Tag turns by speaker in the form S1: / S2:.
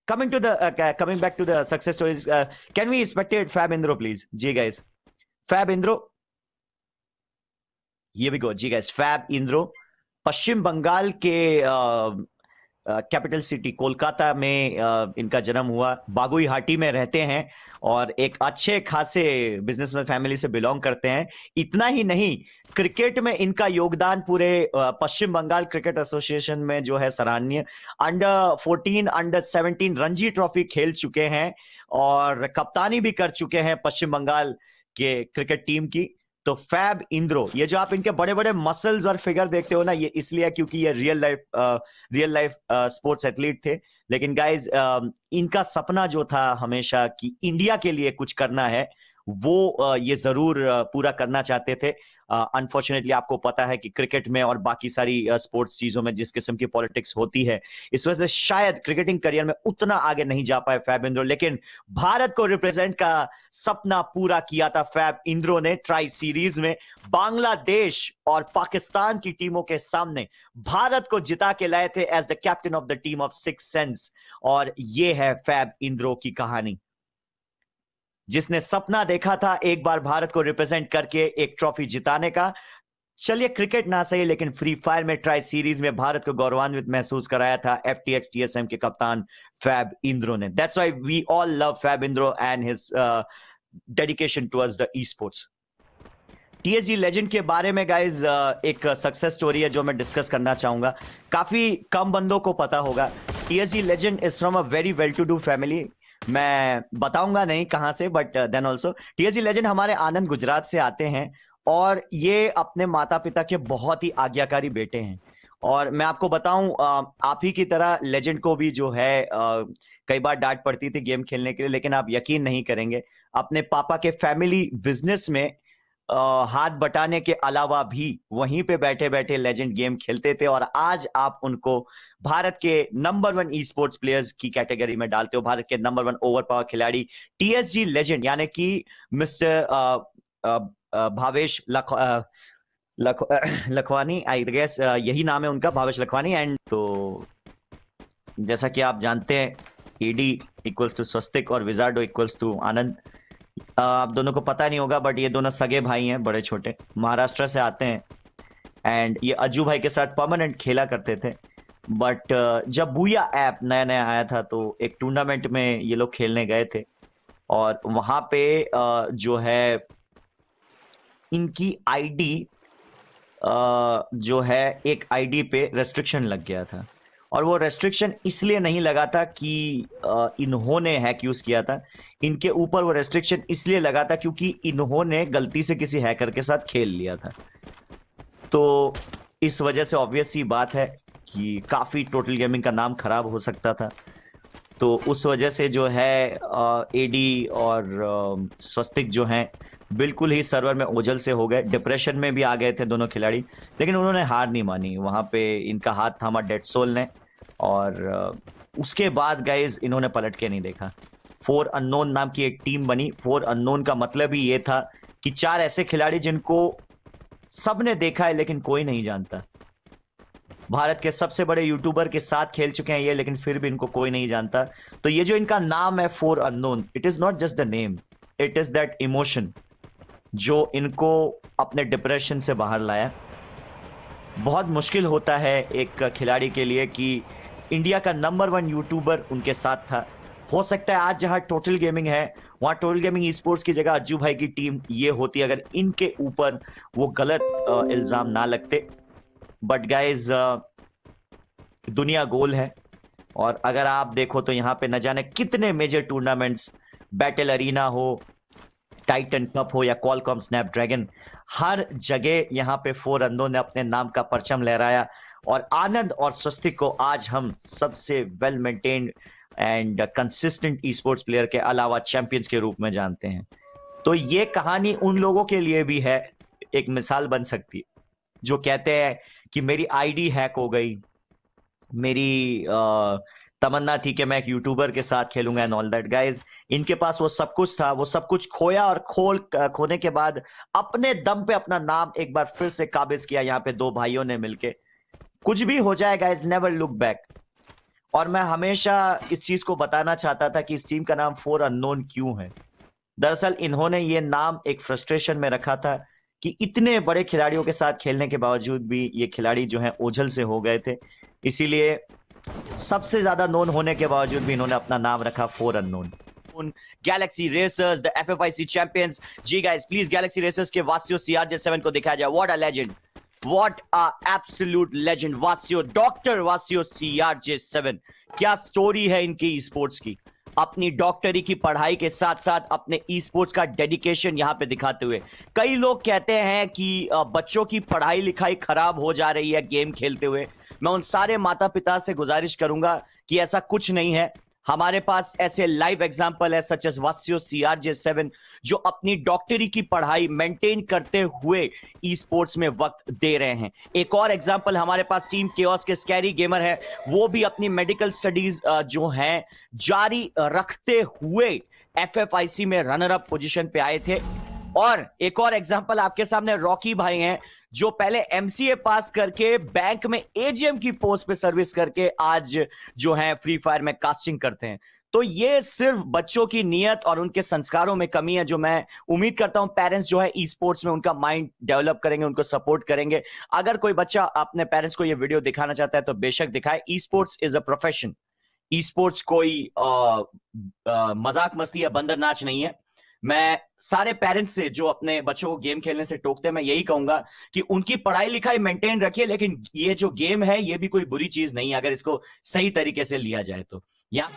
S1: coming back to the success stories, can we spectate Fab Indro, please? Ji guys, Fab Indro. Here we go, जी guys. Fab Indro Paschim Bangal के capital city Kolkata में इनका जन्म हुआ। बागुईहाटी में रहते हैं और एक अच्छे खासे बिजनेसमैन फैमिली से बिलोंग करते हैं। इतना ही नहीं, क्रिकेट में इनका योगदान पूरे पश्चिम बंगाल क्रिकेट एसोसिएशन में जो है सराहनीय। अंडर 14, अंडर 17 रणजी ट्रॉफी खेल चुके हैं और कप्तानी भी कर चुके हैं पश्चिम बंगाल के क्रिकेट टीम की। तो फैब इंद्रो, ये जो आप इनके बड़े बड़े मसल्स और फिगर देखते हो ना, ये इसलिए क्योंकि ये रियल लाइफ स्पोर्ट्स एथलीट थे। लेकिन गाइज, इनका सपना जो था हमेशा कि इंडिया के लिए कुछ करना है, वो ये जरूर पूरा करना चाहते थे। अनफॉर्चुनेटली आपको पता है कि क्रिकेट में और बाकी सारी स्पोर्ट्स चीजों में जिस किस्म की पॉलिटिक्स होती है, इस वजह से शायद क्रिकेटिंग करियर में उतना आगे नहीं जा पाए फैब इंद्रो। लेकिन भारत को रिप्रेजेंट का सपना पूरा किया था फैब इंद्रो ने। ट्राई सीरीज में बांग्लादेश और पाकिस्तान की टीमों के सामने भारत को जिता के लाए थे as the captain of the team of six sense. और ये है फैब इंद्रो की कहानी, जिसने सपना देखा था एक बार भारत को रिप्रेजेंट करके एक ट्रॉफी जिताने का। चलिए, क्रिकेट ना सही, लेकिन फ्री फायर में ट्राई सीरीज में भारत को गौरवान्वित महसूस कराया था FTX TSM के कप्तान फैब इंद्रो ने। That's why we all love Fab Indro and his dedication towards the esports. TSG legend के बारे में गाइज एक सक्सेस स्टोरी है जो मैं डिस्कस करना चाहूंगा। काफी कम बंदों को पता होगा। TSG legend is from a very well to do family. मैं बताऊंगा नहीं कहां से, but then also TSG legend हमारे आनंद गुजरात से आते हैं और ये अपने माता पिता के बहुत ही आज्ञाकारी बेटे हैं। और मैं आपको बताऊं, आप ही की तरह लेजेंड को भी जो है कई बार डांट पड़ती थी गेम खेलने के लिए, लेकिन आप यकीन नहीं करेंगे, अपने पापा के फैमिली बिजनेस में हाथ बटाने के अलावा भी वहीं पे बैठे बैठे लेजेंड गेम खेलते थे। और आज आप उनको भारत के नंबर 1 ई स्पोर्ट्स प्लेयर्स की कैटेगरी में डालते हो, भारत के नंबर 1 ओवर पावर खिलाड़ी TSG लेजेंड, यानी कि mister Bhavesh Lakhwani, I guess यही नाम है उनका, भावेश लखवानी। एंड तो जैसा कि आप जानते हैं, ED इक्वल्स टू स्वस्तिक और विजार्डो इक्वल्स टू आनंद। आप दोनों को पता नहीं होगा, बट ये दोनों सगे भाई हैं, बड़े छोटे, महाराष्ट्र से आते हैं। एंड ये अज्जू भाई के साथ परमानेंट खेला करते थे। बट जब बूया ऐप नया नया आया था तो एक टूर्नामेंट में ये लोग खेलने गए थे और वहां पे जो है इनकी आईडी जो है, एक आईडी पे रेस्ट्रिक्शन लग गया था। और वो रेस्ट्रिक्शन इसलिए नहीं लगा था कि इन्होंने हैक यूज किया था, इनके ऊपर वो रेस्ट्रिक्शन इसलिए लगा था क्योंकि इन्होंने गलती से किसी हैकर के साथ खेल लिया था। तो इस वजह से ऑब्वियस सी बात है कि काफी टोटल गेमिंग का नाम खराब हो सकता था। तो उस वजह से जो है एडी और स्वस्तिक जो हैं बिल्कुल ही सर्वर में ओझल से हो गए, डिप्रेशन में भी आ गए थे दोनों खिलाड़ी। लेकिन उन्होंने हार नहीं मानी, वहां पे इनका हाथ थामा डेड सोल ने। और उसके बाद गाइज इन्होंने पलट के नहीं देखा। फोर अननोन नाम की एक टीम बनी। फोर अननोन का मतलब ही ये था कि 4 ऐसे खिलाड़ी जिनको सबने देखा है लेकिन कोई नहीं जानता। भारत के सबसे बड़े यूट्यूबर के साथ खेल चुके हैं ये, लेकिन फिर भी इनको कोई नहीं जानता। तो ये जो इनका नाम है four unknown, it is not just the name, it is that emotion जो इनको अपने डिप्रेशन से बाहर लाया। बहुत मुश्किल होता है एक खिलाड़ी के लिए कि इंडिया का नंबर 1 यूट्यूबर उनके साथ था। हो सकता है आज जहां टोटल गेमिंग है, वहां टोटल गेमिंग ई स्पोर्ट्स की जगह अज्जू भाई की टीम ये होती अगर इनके ऊपर वो गलत इल्जाम ना लगते। बट गाइज, दुनिया गोल है और अगर आप देखो तो यहाँ पे न जाने कितने मेजर टूर्नामेंट्स, बैटल अरीना हो, टाइटन कप हो या क्वालकॉम स्नैपड्रैगन, हर जगह यहाँ पे फोर अननोन ने अपने नाम का परचम लहराया। और आनंद और स्वस्तिक को आज हम सबसे well maintained and consistent e sports player के अलावा चैंपियंस के रूप में जानते हैं। तो ये कहानी उन लोगों के लिए भी है, एक मिसाल बन सकती है, जो कहते हैं कि मेरी आईडी हैक हो गई, मेरी तमन्ना थी कि मैं एक यूट्यूबर के साथ खेलूंगा एंड ऑल दैट। गाइज, इनके पास वो सब कुछ था, वो सब कुछ खोया और खोने के बाद अपने दम पे अपना नाम एक बार फिर से काबिज किया यहाँ पे 2 भाइयों ने मिलके। कुछ भी हो जाए गाइज, नेवर लुक बैक। और मैं हमेशा इस चीज को बताना चाहता था कि इस टीम का नाम फोर अननोन क्यों है। दरअसल इन्होंने ये नाम एक फ्रस्ट्रेशन में रखा था कि इतने बड़े खिलाड़ियों के साथ खेलने के बावजूद भी ये खिलाड़ी जो हैं ओझल से हो गए थे, इसीलिए सबसे ज्यादा नोन होने के बावजूद भी इन्होंने अपना नाम रखा four unknown.
S2: Galaxy Racers, the FFIC champions. जी guys, please Galaxy Racers के वासियो CRJ7 को दिखाया जाए. What a legend. What a absolute legend. वासियो, डॉक्टर वासियो CRJ7. क्या स्टोरी है इनकी स्पोर्ट्स की। अपनी डॉक्टरी की पढ़ाई के साथ साथ अपने ई स्पोर्ट्स का डेडिकेशन यहां पे दिखाते हुए। कई लोग कहते हैं कि बच्चों की पढ़ाई लिखाई खराब हो जा रही है गेम खेलते हुए। मैं उन सारे माता पिता से गुजारिश करूंगा कि ऐसा कुछ नहीं है। हमारे पास ऐसे लाइव एग्जाम्पल है सच एज वासियो CRJ7 जो अपनी डॉक्टरी की पढ़ाई मेंटेन करते हुए ई स्पोर्ट्स में वक्त दे रहे हैं। एक और एग्जाम्पल हमारे पास टीम केओस के स्कैरी गेमर है, वो भी अपनी मेडिकल स्टडीज जो हैं जारी रखते हुए FFIC में रनर अप पोजीशन पे आए थे। और एक और एग्जांपल आपके सामने रॉकी भाई हैं जो पहले MCA पास करके बैंक में AGM की पोस्ट पे सर्विस करके आज जो है फ्री फायर में कास्टिंग करते हैं। तो ये सिर्फ बच्चों की नीयत और उनके संस्कारों में कमी है जो मैं उम्मीद करता हूं पेरेंट्स जो है ई स्पोर्ट्स में उनका माइंड डेवलप करेंगे, उनको सपोर्ट करेंगे। अगर कोई बच्चा अपने पेरेंट्स को ये वीडियो दिखाना चाहता है तो बेशक दिखाए। E sports is a profession. E sports कोई मजाक मस्ती या बंदर नाच नहीं है। मैं सारे पेरेंट्स से जो अपने बच्चों को गेम खेलने से टोकते हैं मैं यही कहूंगा कि उनकी पढ़ाई लिखाई मेंटेन रखिए, लेकिन ये जो गेम है ये भी कोई बुरी चीज नहीं है अगर इसको सही तरीके से लिया जाए तो। या